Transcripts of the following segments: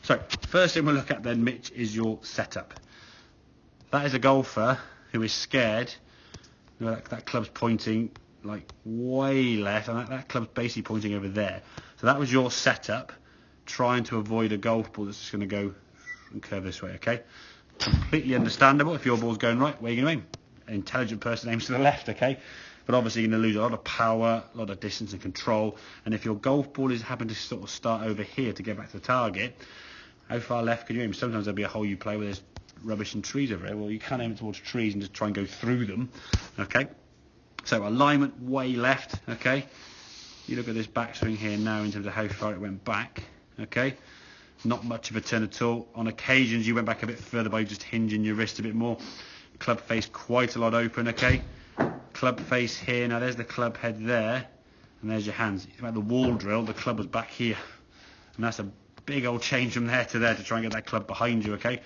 So, first thing we'll look at then, Mitch, is your setup. That is a golfer who is scared. You know, that club's pointing like way left, and that club's basically pointing over there. So that was your setup, trying to avoid a golf ball that's just going to go and curve this way, okay? Completely understandable. If your ball's going right, where are you going to aim? An intelligent person aims to the left, okay? But obviously you're going to lose a lot of power, a lot of distance and control. And if your golf ball is having to sort of start over here to get back to the target, how far left can you aim? Sometimes there'll be a hole you play where there's rubbish and trees over there. Well, you can't aim it towards trees and just try and go through them, okay? So alignment way left, okay? You look at this backswing here now in terms of how far it went back, okay? Not much of a turn at all. On occasions you went back a bit further by just hinging your wrist a bit more. Club face quite a lot open, okay? Club face here, now there's the club head there, and there's your hands. It's about the wall drill, the club was back here. And that's a big old change from there to there to try and get that club behind you, okay?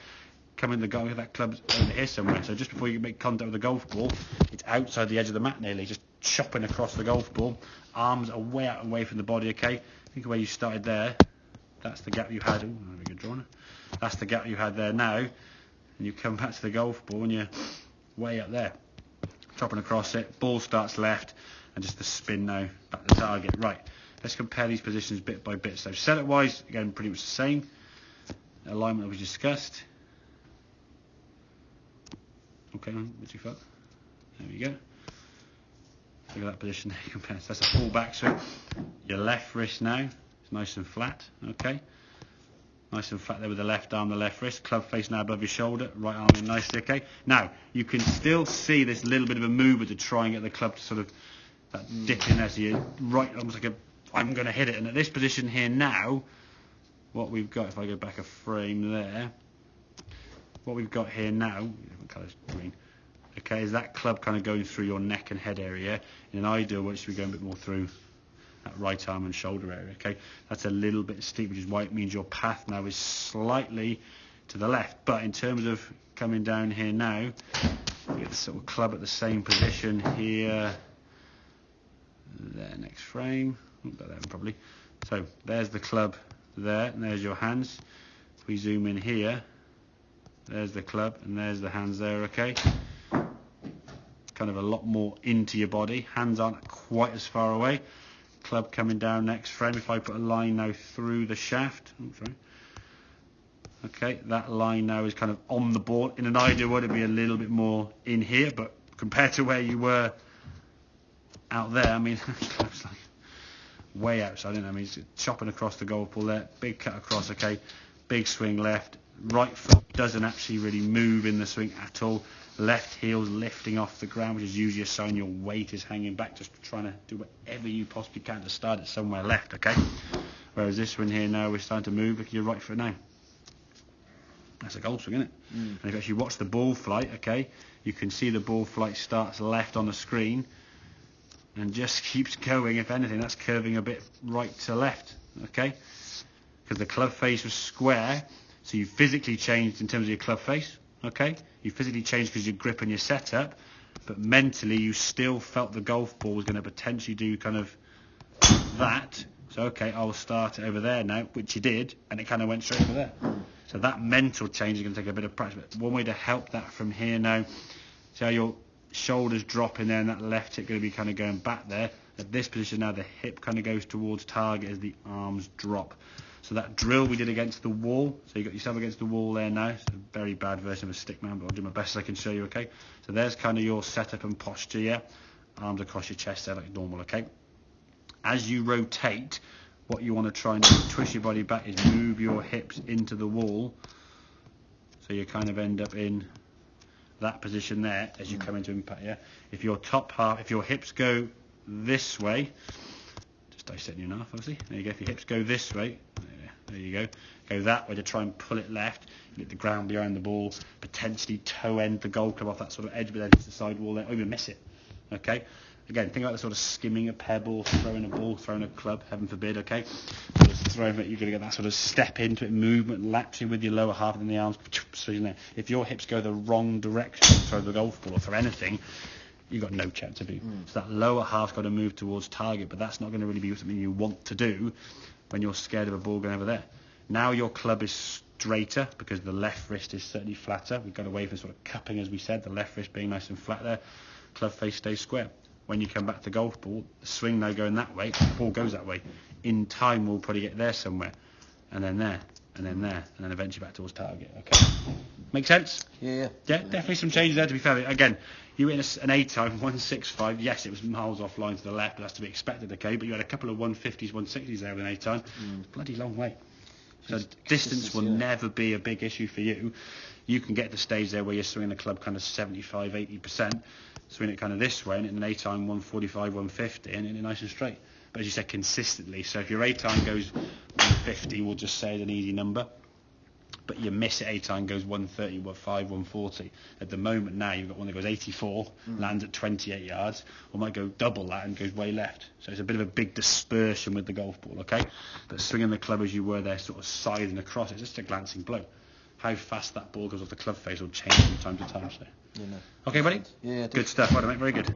Coming the goal, that club's over here somewhere. So just before you make contact with the golf ball, it's outside the edge of the mat nearly, just chopping across the golf ball. Arms are way out away from the body, okay? Think of where you started there. That's the gap you had. Ooh, very good drawing. That's the gap you had there now. And you come back to the golf ball and you're way up there. Chopping across it. Ball starts left. And just the spin now. Back to the target. Right. Let's compare these positions bit by bit. So setup-wise, again, pretty much the same. Alignment that we discussed. Okay, not too far. There we go. Look at that position there. Compare. So that's a full backswing. Your left wrist now. Nice and flat, okay? Nice and flat there with the left arm, the left wrist. Club face now above your shoulder. Right arm in nicely, okay? Now, you can still see this little bit of a movement to try and get the club to sort of that dip in there. So you're right, almost like I'm going to hit it. And at this position here now, what we've got, if I go back a frame there, what we've got here now, different colours, green, okay, is that club kind of going through your neck and head area. In an ideal way, it should be going a bit more through that right arm and shoulder area, okay? That's a little bit steep, which is why it means your path now is slightly to the left. But in terms of coming down here now, you get the sort of club at the same position here. There, next frame. Got that one probably. So there's the club there, and there's your hands. If we zoom in here, there's the club, and there's the hands there, okay? Kind of a lot more into your body. Hands aren't quite as far away. Club coming down next frame. If I put a line now through the shaft, okay, that line now is kind of on the ball. In an ideal world, it'd be a little bit more in here, but compared to where you were out there, I mean, it's like way outside, isn't it? I mean, it's chopping across the golf ball there, big cut across, okay, big swing left, right foot doesn't actually really move in the swing at all. Left heel's lifting off the ground, which is usually a sign your weight is hanging back, just trying to do whatever you possibly can to start it somewhere left, okay? Whereas this one here now, we're starting to move. Look at your right foot now. That's a golf swing, isn't it? And if you actually watch the ball flight, okay, you can see the ball flight starts left on the screen and just keeps going. If anything, that's curving a bit right to left, okay? Because the club face was square, so you physically changed in terms of your club face. Okay, you physically changed because your grip and your setup, but mentally you still felt the golf ball was going to potentially do kind of that. So okay, I'll start it over there now, which you did, and it kind of went straight over there. So that mental change is going to take a bit of practice. But one way to help that from here now, see how your shoulders drop in there, and that left hip going to be kind of going back there. At this position now, the hip kind of goes towards target as the arms drop. So that drill we did against the wall, so you got yourself against the wall there now. It's a very bad version of a stick man, but I'll do my best I can show you, okay? So there's kind of your setup and posture, yeah? Arms across your chest there like normal, okay? As you rotate, what you want to try and do, twist your body back, is move your hips into the wall. So you kind of end up in that position there as you come into impact, yeah? If your top half, if your hips go this way, just dissecting you in half, obviously. There you go. If your hips go this way, there you go. Go that way to try and pull it left. You get the ground behind the ball, potentially toe end the golf club off that sort of edge, but then it's the side wall there, or even miss it. Okay? Again, think about the sort of skimming a pebble, throwing a ball, throwing a club, heaven forbid, okay? So just throwing it, you're going to get that sort of step into it, movement, lapsing with your lower half and then the arms. So, if your hips go the wrong direction, throw the golf ball or throw anything, you've got no chance of doing. So that lower half's got to move towards target, but that's not going to really be something you want to do when you're scared of a ball going over there. Now your club is straighter because the left wrist is certainly flatter. We've got away from sort of cupping, as we said, the left wrist being nice and flat there. Club face stays square. When you come back to golf ball, the swing now going that way, the ball goes that way. In time, we'll probably get there somewhere, and then there, and then there, and then eventually back towards target. Okay, make sense? Yeah. Yeah, definitely some changes there, to be fair. Again, you were in an A time, 165. Yes, it was miles offline to the left, but that's to be expected, okay? But you had a couple of 150s, 160s there with an A time. Bloody long way. So distance will never be a big issue for you. You can get to the stage there where you're swinging the club kind of 75, 80%, swing it kind of this way, and in an A time 145, 150, and it's nice and straight. But as you said, consistently. So if your A time goes 150, we'll just say it's an easy number. But you miss it, A time goes 130, 135, 140. At the moment now, you've got one that goes 84, lands at 28 yards, or might go double that and goes way left. So it's a bit of a big dispersion with the golf ball, okay? But swinging the club as you were there, sort of siding across, it's just a glancing blow. How fast that ball goes off the club face will change from time to time. So. Yeah, no. Okay, buddy? Yeah, good stuff. Right, mate. Very good.